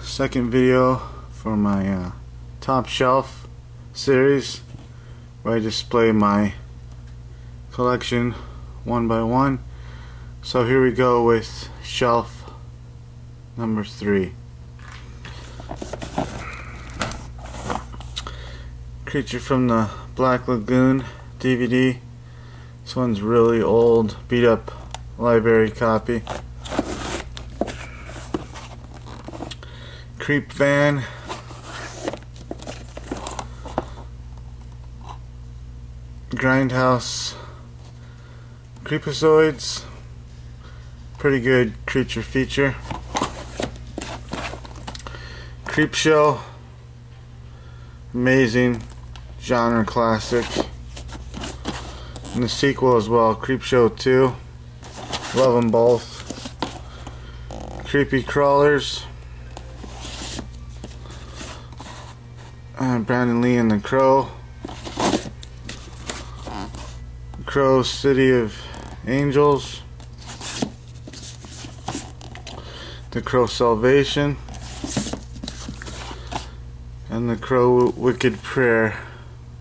second video for my top shelf series, where I display my collection one by one. So here we go with shelf number 3. Creature from the Black Lagoon DVD. This one's really old, beat up library copy. Creep Van. Grindhouse Creepazoids. Pretty good creature feature. Creepshow. Amazing genre classic. And the sequel as well, Creepshow 2. Love them both. Creepy Crawlers. Brandon Lee and the Crow. Crow City of Angels. The Crow Salvation. And the Crow Wicked Prayer,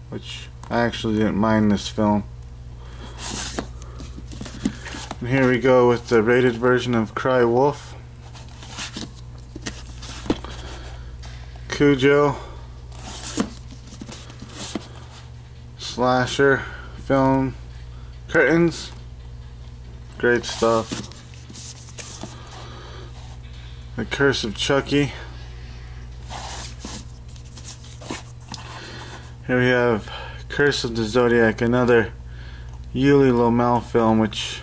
which I actually didn't mind this film. And here we go with the rated version of Cry Wolf. Cujo. Slasher film. Curtains. Great stuff. The Curse of Chucky. Here we have Curse of the Zodiac, another Yuli Lomel film, which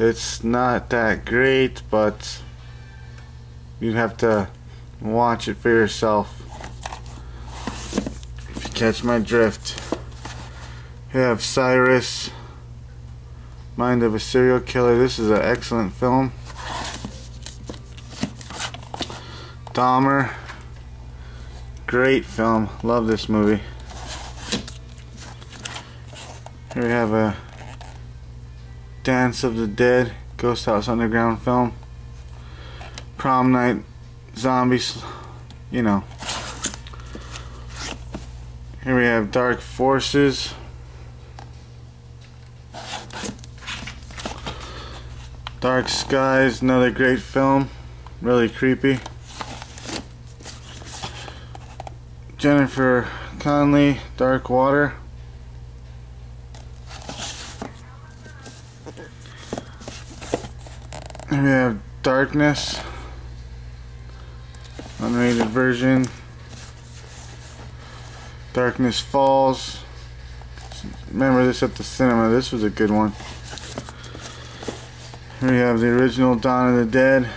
it's not that great, but you'd have to watch it for yourself if you catch my drift. We have Cyrus, Mind of a Serial Killer. This is an excellent film. Dahmer. Great film. Love this movie. Here we have a Dance of the Dead, Ghost House Underground film. Prom Night, Zombies, you know. Here we have Dark Forces. Dark Skies, another great film. Really creepy. Jennifer Connelly, Dark Water. Here we have Darkness, unrated version. Darkness Falls. Remember this at the cinema. This was a good one. Here we have the original Dawn of the Dead.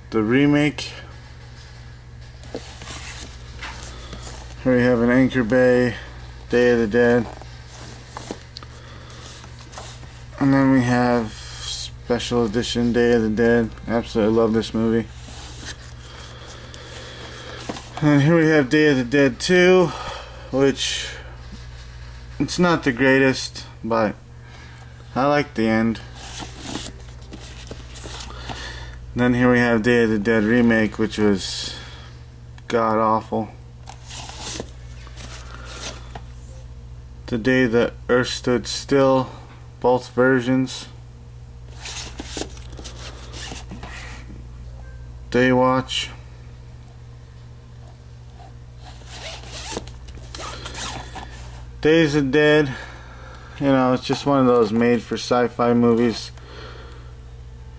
The remake. Here we have an Anchor Bay, Day of the Dead. And then we have Special Edition, Day of the Dead. Absolutely love this movie. And here we have Day of the Dead 2, which it's not the greatest, but I like the end. Then here we have Day of the Dead remake, which was god awful. The Day the Earth Stood Still, both versions. Daywatch. Days of Dead, you know, it's just one of those made for sci-fi movies.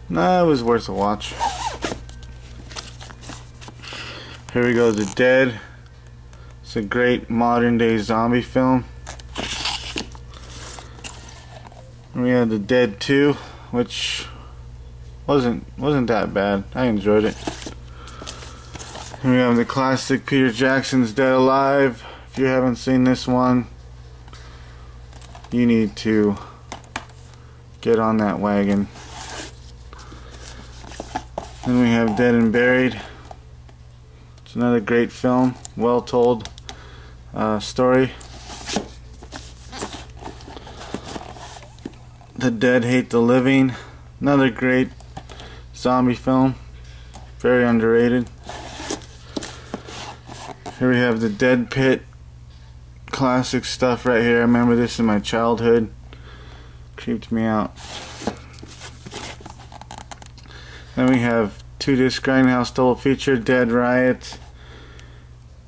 Nah, it was worth a watch. Here we go, The Dead. It's a great modern day zombie film. And we had The Dead 2, which wasn't that bad. I enjoyed it. And we have the classic Peter Jackson's Dead Alive. If you haven't seen this one, you need to get on that wagon. Then we have Dead and Buried. It's another great film, well told story. The Dead Hate the Living. Another great zombie film. Very underrated. Here we have The Dead Pit. Classic stuff right here. I remember this in my childhood. Creeped me out. Then we have 2-disc Grindhouse double feature, Dead Riot,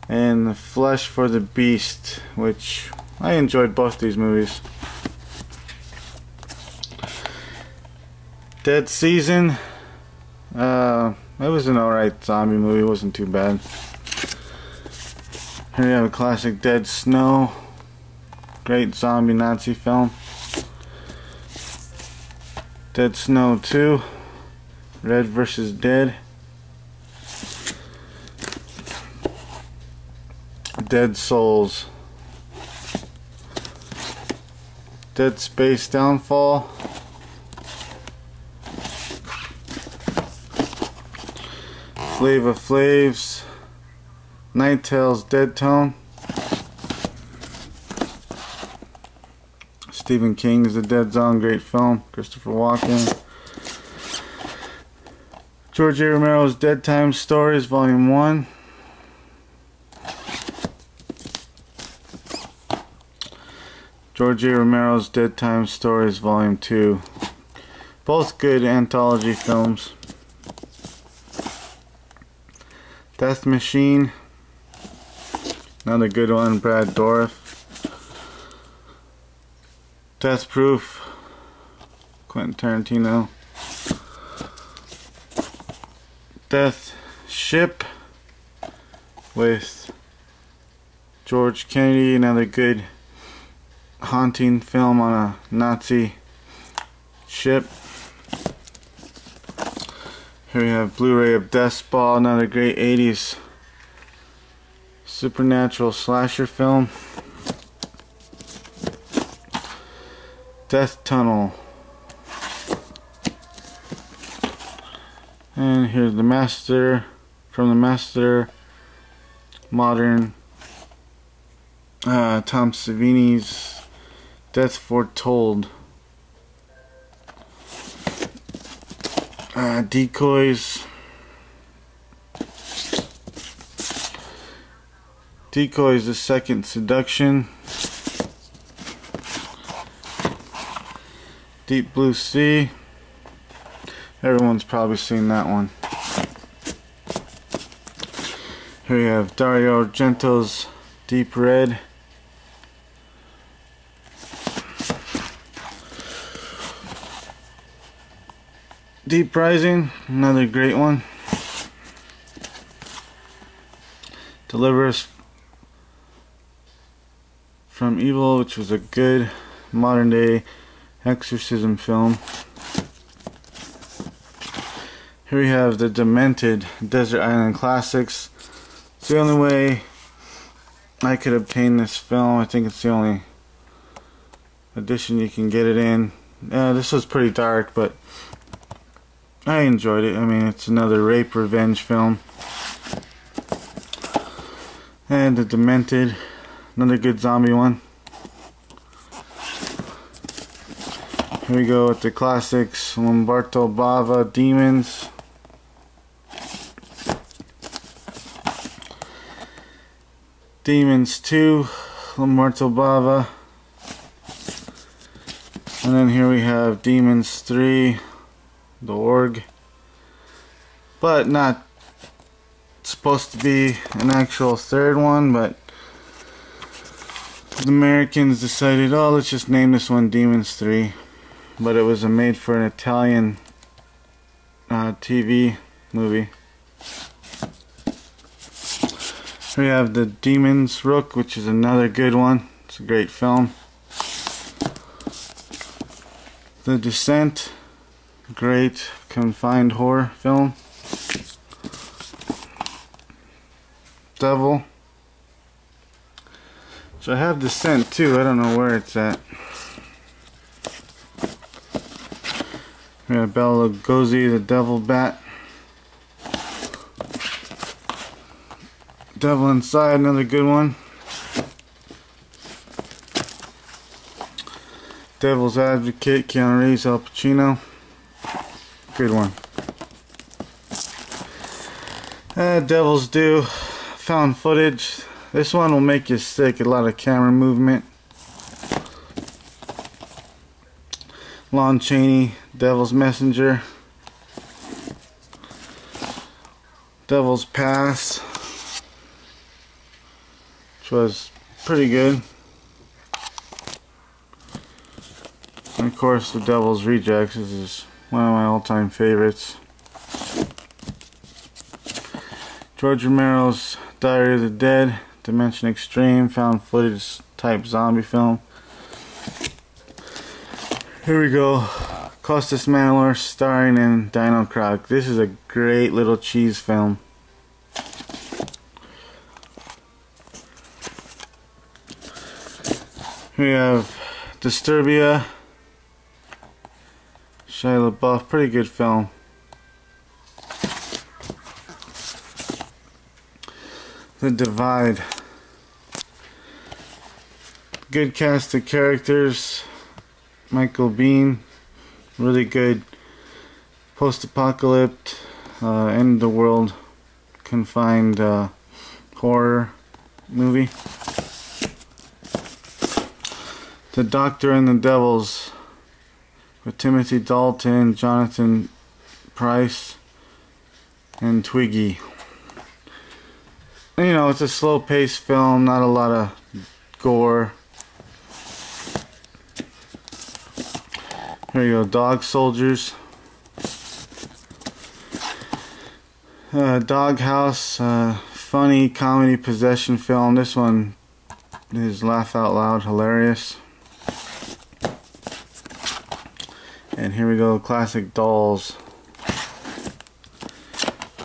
and The Flesh for the Beast, which I enjoyed both these movies. Dead Season. It was an alright zombie movie. It wasn't too bad. Here we have a classic Dead Snow. Great zombie Nazi film. Dead Snow 2. Red vs. Dead. Dead Souls. Dead Space Downfall. Flava Flav's Night Tales Dead Tone. Stephen King's The Dead Zone, great film. Christopher Walken. George A. Romero's Dead Time Stories, Volume 1. George A. Romero's Dead Time Stories, Volume 2. Both good anthology films. Death Machine. Another good one, Brad Dourif. Death Proof. Quentin Tarantino. Death Ship with George Kennedy, another good haunting film on a Nazi ship. Here we have Blu-ray of Deathball, another great 80s supernatural slasher film. Death Tunnel. And here's The Master, from The Master, modern, Tom Savini's Death Foretold. Decoys. Decoys, The Second Seduction. Deep Blue Sea. Everyone's probably seen that one. Here we have Dario Argento's Deep Red. Deep Rising, another great one. Deliver Us from Evil, which was a good modern day exorcism film. Here we have The Demented, Desert Island Classics. It's the only way I could obtain this film. I think it's the only edition you can get it in. This was pretty dark, but I enjoyed it. I mean, it's another rape revenge film. And The Demented, another good zombie one. Here we go with the classics. Umberto Bava, Demons. Demons 2, Umberto Bava. And then here we have Demons 3, The Org. But not supposed to be an actual third one, but the Americans decided, oh, let's just name this one Demons 3. But it was made for an Italian TV movie. Here we have The Demon's Rook, which is another good one. It's a great film. The Descent, great confined horror film. Devil. So I have Descent too, I don't know where it's at. We have Bela Lugosi, The Devil Bat. Devil Inside, another good one. Devil's Advocate, Keanu Reeves, Al Pacino. Good one. Devil's Due, found footage. This one will make you sick. A lot of camera movement. Lon Chaney, Devil's Messenger. Devil's Pass, which was pretty good. And of course, The Devil's Rejects. This is one of my all-time favorites. George Romero's Diary of the Dead, Dimension Extreme, found footage type zombie film. Here we go. Costas Manor, starring in Dino Croc. This is a great little cheese film. Here we have Disturbia, Shia LaBeouf, pretty good film. The Divide. Good cast of characters. Michael Biehn, really good post-apocalypse, end of the world, confined horror movie. The Doctor and the Devils, with Timothy Dalton, Jonathan Pryce, and Twiggy. You know, it's a slow-paced film, not a lot of gore. Here you go, Dog Soldiers. Doghouse, funny comedy possession film. This one is laugh out loud hilarious. And here we go, classic Dolls.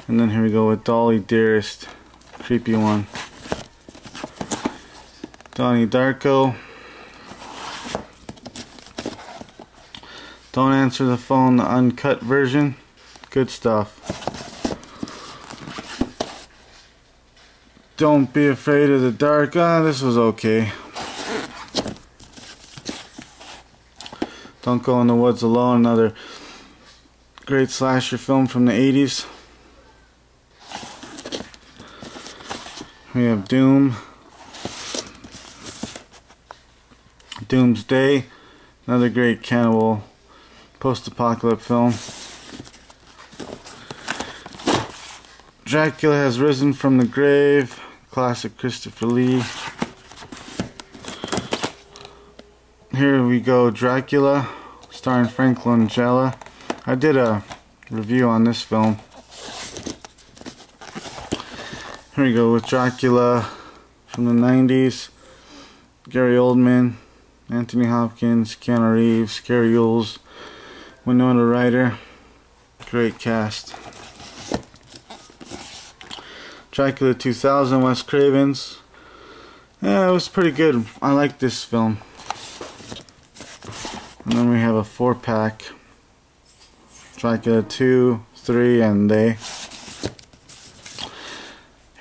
And then here we go with Dolly Dearest, creepy one. Donnie Darko. Don't Answer the Phone, the uncut version. Good stuff. Don't Be Afraid of the Dark. This was okay. Don't Go in the Woods Alone, another great slasher film from the 80s. We have Doom. Doomsday, another great cannibal post-apocalypse film. Dracula Has Risen from the Grave, classic Christopher Lee. Here we go, Dracula, starring Frank Langella. I did a review on this film. Here we go with Dracula from the 90s. Gary Oldman, Anthony Hopkins, Keanu Reeves, Cary Elwes, Winona Ryder. Great cast. Dracula 2000, Wes Craven's. Yeah, it was pretty good. I like this film. And then we have a 4-pack. Dracula 2, 3, and They.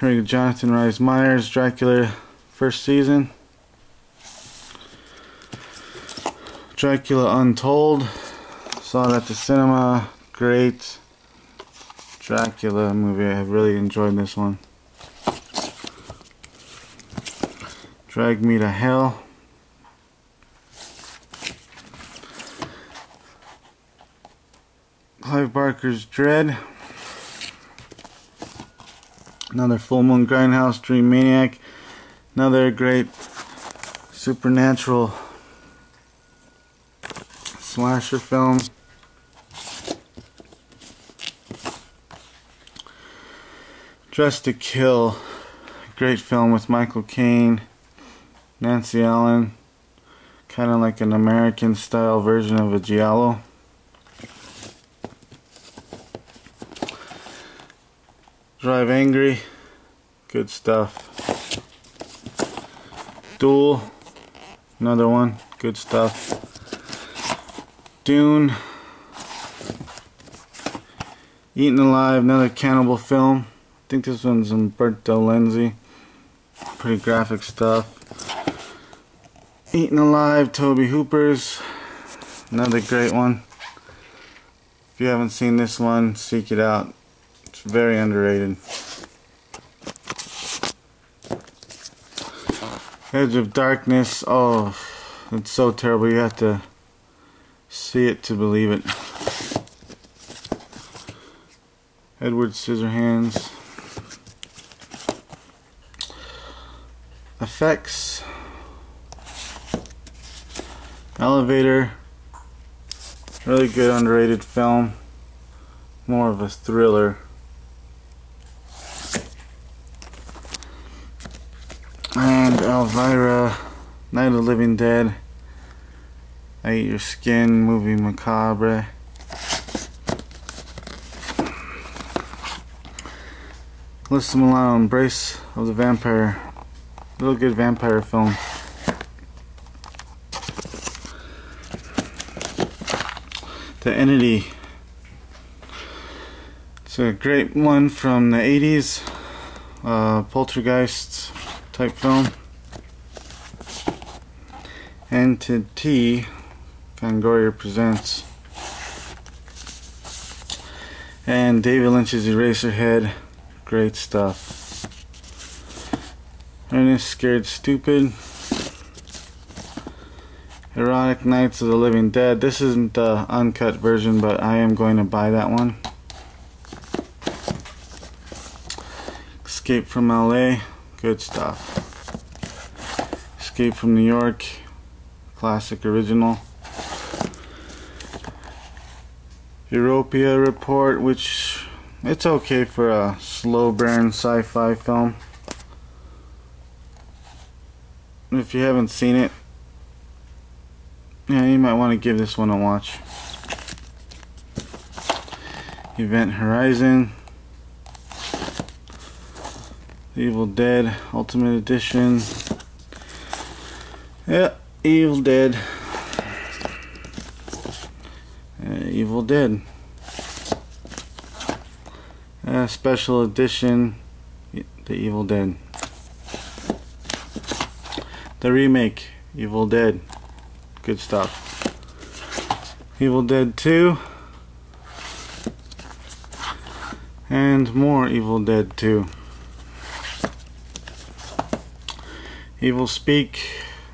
Here we go, Jonathan Rhys Meyers, Dracula first season. Dracula Untold. Saw it at the cinema. Great Dracula movie. I have really enjoyed this one. Drag Me to Hell. Clive Barker's Dread. Another Full Moon Grindhouse, Dream Maniac. Another great supernatural slasher film. Dressed to Kill, great film with Michael Caine, Nancy Allen, kind of like an American style version of a giallo. Drive Angry, good stuff. Duel, another one, good stuff. Dune, Eaten Alive, another cannibal film. I think this one's Umberto Lenzi. Pretty graphic stuff. Eaten Alive, Tobe Hooper's. Another great one. If you haven't seen this one, seek it out. It's very underrated. Edge of Darkness. Oh, it's so terrible. You have to see it to believe it. Edward Scissorhands. Effects. Elevator. Really good underrated film. More of a thriller. And Elvira, Night of the Living Dead. I Eat Your Skin, movie macabre. Alyssa Milano, Embrace of the Vampire. Real good vampire film. The Entity. It's a great one from the 80s. Poltergeist type film. Entity. Fangoria presents. And David Lynch's Eraserhead. Great stuff. Ernest Scared Stupid. Erotic Nights of the Living Dead. This isn't the uncut version, but I am going to buy that one. Escape from LA. Good stuff. Escape from New York. Classic original. Europia Report, which it's okay for a slow burn sci-fi film. If you haven't seen it, yeah, you might want to give this one a watch. Event Horizon. Evil Dead Ultimate Edition. Yeah, Evil Dead. Evil Dead. Special Edition. The Evil Dead. The remake. Evil Dead. Good stuff. Evil Dead 2. And more Evil Dead 2. Evil Speak.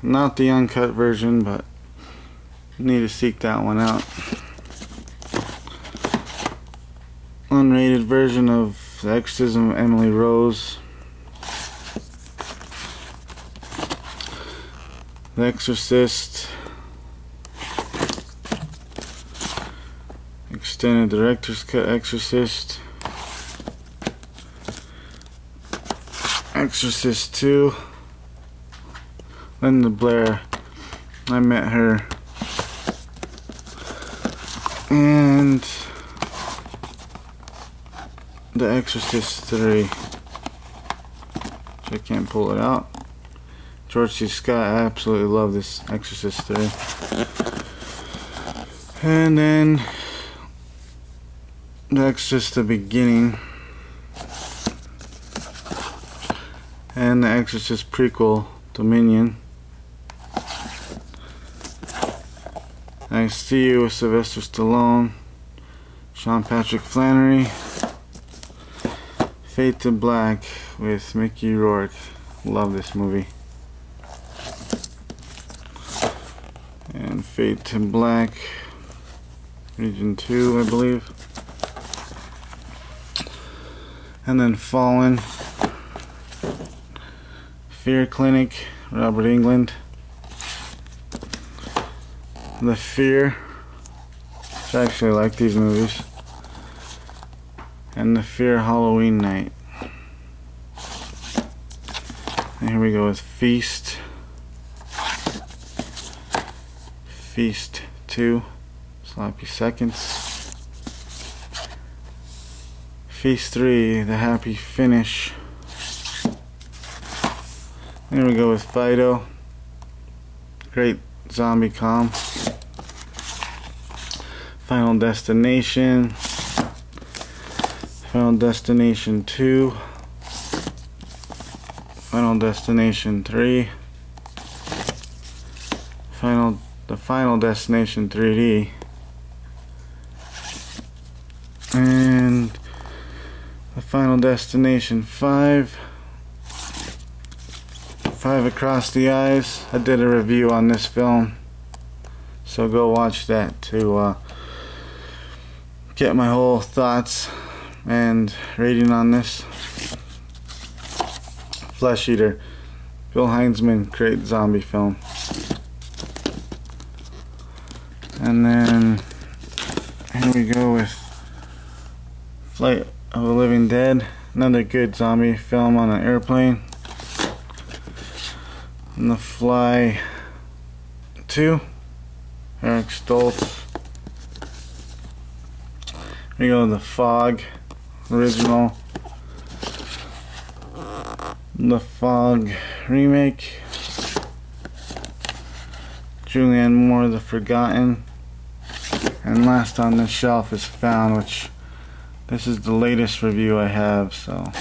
Not the uncut version, but need to seek that one out. Unrated version of The Exorcism of Emily Rose. The Exorcist. Extended Director's Cut Exorcist. Exorcist 2. Linda Blair. I met her. And The Exorcist 3. I can't pull it out. George C. Scott. I absolutely love this Exorcist 3. And then The Exorcist the Beginning. And The Exorcist prequel, Dominion. I See You with Sylvester Stallone. Sean Patrick Flannery. Fade to Black with Mickey Rourke. Love this movie. And Fade to Black, Region 2, I believe. And then Fallen. Fear Clinic, Robert Englund. The Fear. I actually like these movies. And The Fear Halloween Night. And here we go with Feast. Feast 2. Sloppy Seconds. Feast 3. The Happy Finish. Here we go with Fido. Great zombie com. Final Destination. Final Destination 2. Final Destination 3. The Final Destination 3D. And the Final Destination 5. 5 Across the Eyes. I did a review on this film, so go watch that to get my whole thoughts and rating on this. Flesh Eater. Bill Heinzman, great zombie film. And then here we go with Flight of the Living Dead, another good zombie film on an airplane. And The Fly 2, Eric Stoltz. Here we go, The Fog original. The Fog remake. Julianne Moore, The Forgotten. And last on this shelf is Found, which this is the latest review I have, so.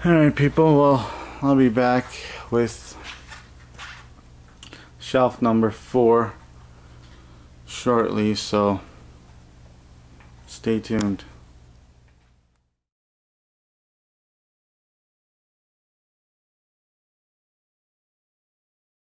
Alright people, well, I'll be back with shelf number 4 shortly, so stay tuned.